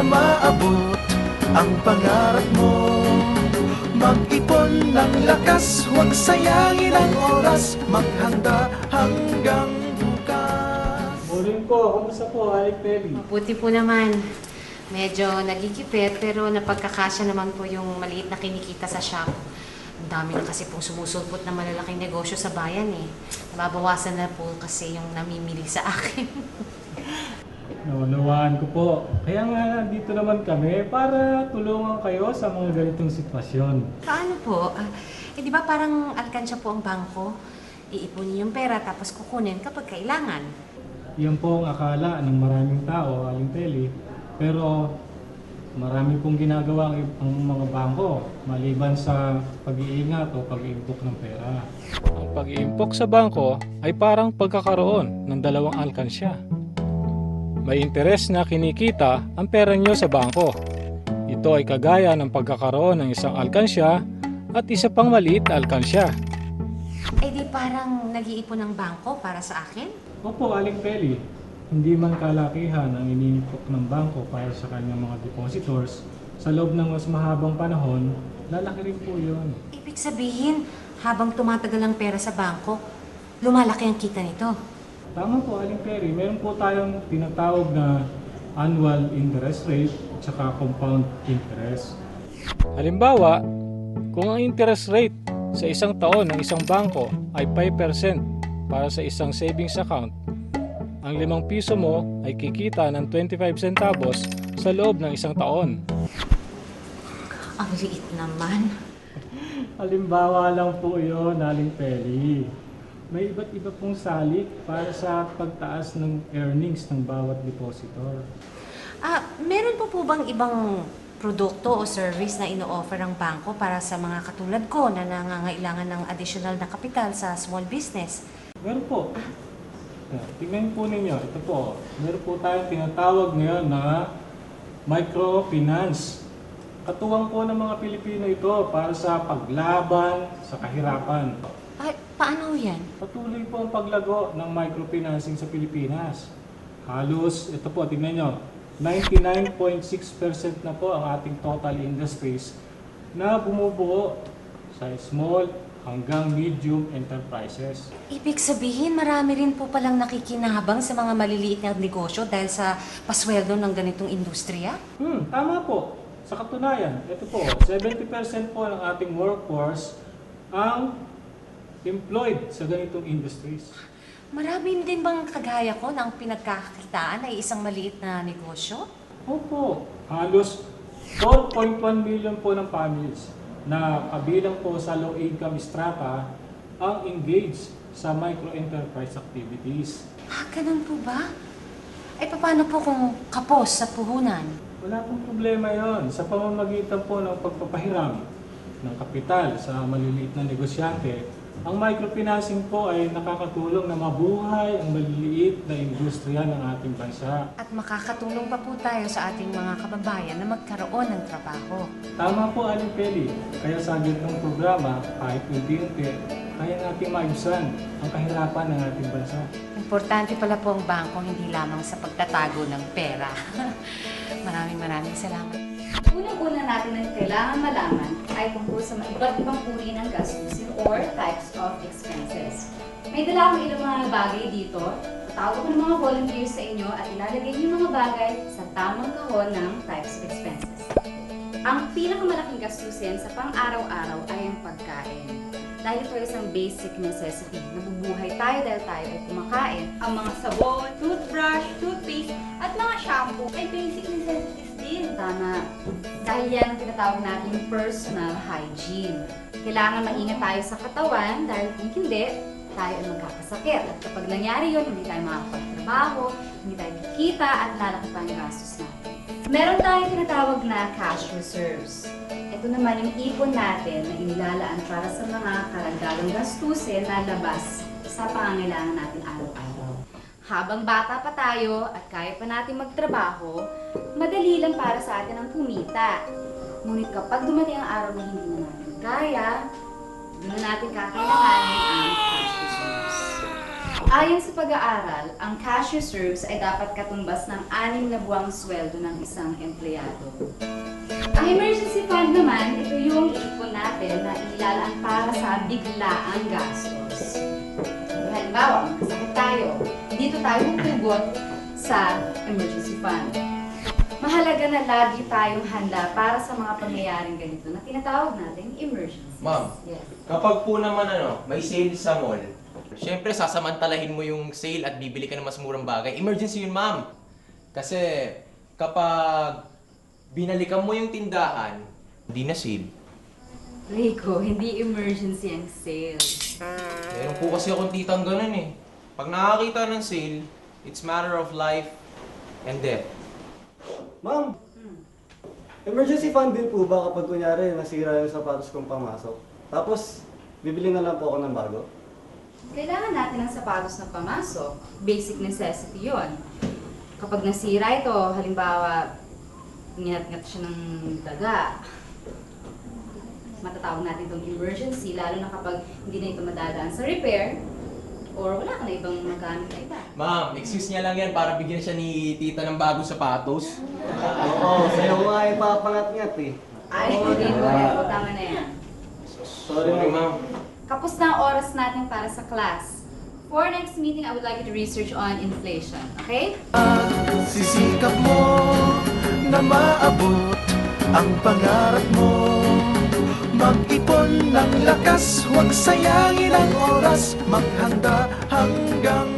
maabot ang pangarap mo. Mag-ipon ng lakas, huwag sayangin ang oras, maghanda hanggang bukas. Morning po, kamusta po, Aling Peli? Mabuti po naman. Medyo nagigipit pero napagkakasya naman po yung maliit na kinikita sa shop. Ang dami na kasi pong sumusulpot na malalaking negosyo sa bayan eh. Nababawasan na po kasi yung namimili sa akin. Naunawaan ko po. Kaya nga dito naman kami para tulungan kayo sa mga ganitong sitwasyon. Paano po? Di ba parang alkansya po ang bangko? Iipunin yung pera tapos kukunin kapag kailangan. Yan po ang akala ng maraming tao, Aling Peli. Pero marami pong ginagawa ang mga bangko maliban sa pag-iingat o pag-iimpok ng pera. Ang pag-iimpok sa bangko ay parang pagkakaroon ng dalawang alkansya. May interes na kinikita ang pera nyo sa bangko. Ito ay kagaya ng pagkakaroon ng isang alkansya at isa pang maliit na alkansya. Eh di parang nag-iipon ng bangko para sa akin? Opo, Aling Peli. Hindi man kalakihan ang iniimpok ng bangko para sa kanyang mga depositors, sa loob ng mas mahabang panahon, lalaki rin po yun. Ibig sabihin, habang tumatagal ang pera sa bangko, lumalaki ang kita nito. Tama po, Aling Peri. Meron po tayong tinatawag na annual interest rate at saka compound interest. Halimbawa, kung ang interest rate sa isang taon ng isang bangko ay 5% para sa isang savings account, ang 5 piso mo ay kikita ng 25 centavos sa loob ng isang taon. Ang liit naman. Halimbawa lang po yun, Aling Peri. May iba't iba pong salik para sa pagtaas ng earnings ng bawat depositor. Meron po bang ibang produkto o service na ino-offer ang bangko para sa mga katulad ko na nangangailangan ng additional na kapital sa small business? Meron po. Tingnan po ninyo, ito po. Meron po tayong tinatawag ngayon na microfinance. Katuwang po ng mga Pilipino ito para sa paglaban sa kahirapan. Ay, paano yan? Patuloy po ang paglago ng microfinancing sa Pilipinas. Halos, ito po, tingnan nyo, 99.6% na po ang ating total industries na bumubuo sa small hanggang medium enterprises. Ibig sabihin, marami rin po palang nakikinabang sa mga maliliit na negosyo dahil sa pasweldo ng ganitong industriya? Tama po. Sa katunayan, ito po, 70% po ng ating workforce ang employed sa ganitong industries. Marami din bang kagaya ko na ang pinagkakakitaan ay isang maliit na negosyo? Opo, halos 4.1 million po ng families na kabilang po sa low income strata ang engaged sa micro-enterprise activities. Ganun po ba? Ay, paano po kung kapos sa puhunan? Wala pong problema yon sa pamamagitan po ng pagpapahiram ng kapital sa maliliit na negosyante. Ang microfinancing po ay nakakatulong na mabuhay ang maliliit na industriya ng ating bansa. At makakatulong pa po tayo sa ating mga kababayan na magkaroon ng trabaho. Tama po, Aling Peli. Kaya sa ganitong programa, kahit unti-unti, kaya natin maibsan ang kahirapan ng ating bansa. Importante pala po ang bangko hindi lamang sa pagtatago ng pera. Maraming salamat. Unang-una natin ang kailangan malaman ay tungkol sa mga iba't ibang uri ng gastusin or types of expenses. May dala akong ilang mga bagay dito. Tatawag ko ng mga volunteers sa inyo at ilalagay niyo yung mga bagay sa tamang kahon ng types of expenses. Ang pinakamalaking gastusin sa pang-araw-araw ay ang pagkain. Dahil ito ay isang basic necessity. Nabubuhay tayo dahil tayo ay kumakain. Ang mga sabon, toothbrush, toothpaste, at mga shampoo ay basic necessities din. Tama. Dahil yan ang tinatawag natin personal hygiene. Kailangan maingat tayo sa katawan dahil kung hindi, tayo ay magkakasakit. At kapag nangyari yun, hindi tayo makakapagtrabaho, hindi tayo kikita, at lalaki pa ang gastos natin. Meron tayong tinatawag na cash reserves. Ito naman yung ipon natin na inilalaan para sa mga karagdagang gastusin na labas sa pangangailangan natin araw-araw. Habang bata pa tayo at kaya pa natin magtrabaho, madali lang para sa atin ang kumita. Ngunit kapag dumating ang araw na hindi na natin kaya, doon na natin kakailanganin ang cash reserves. Ayon sa pag-aaral, ang cash reserves ay dapat katumbas ng 6 na buwang sweldo ng isang empleyado. Ang emergency fund naman, ito yung ipon natin na ilalaan para sa biglaang gastos. Halimbawa, magkasakit tayo, dito tayo huhugot sa emergency fund. Mahalaga na lagi tayong handa para sa mga pangyayaring ganito na tinatawag natin emergencies. Ma'am. Yes. Kapag po naman may sale sa mall, syempre sasamantalahin mo yung sale at bibili ka ng mas murang bagay. Emergency yun, ma'am. Kasi kapag binalikan mo yung tindahan, hindi na sale. Rico, hindi emergency ang sale. Meron po kasi akong titang ganun eh. Pag nakakita ng sale, it's matter of life and death. Ma'am, emergency fund din po ba kapag kunyari nasira yung sapatos kong pamasok? Tapos, bibili na lang po ako ng bago? Kailangan natin ng sapatos na pamasok. Basic necessity yon. Kapag nasira ito, halimbawa, ngat-ngat siya ng daga, matatawag natin itong emergency, lalo na kapag hindi na ito madadaan sa repair, or wala ka na ibang magamit na iba. Ma'am, excuse niya lang yan para bigyan siya ni tita ng bagong sapatos. Oo, sa'yo ko nga ipapangat-ngat eh. Ay, hindi mo yan. Tama na yan. Sorry, ma'am. Kapos na ang oras natin para sa class. For next meeting, I would like you to research on inflation. Okay? Sisikap mo na maabot ang pangarap mo. Mag-ipon ng lakas, huwag sayangin ang oras. Maghanda hanggang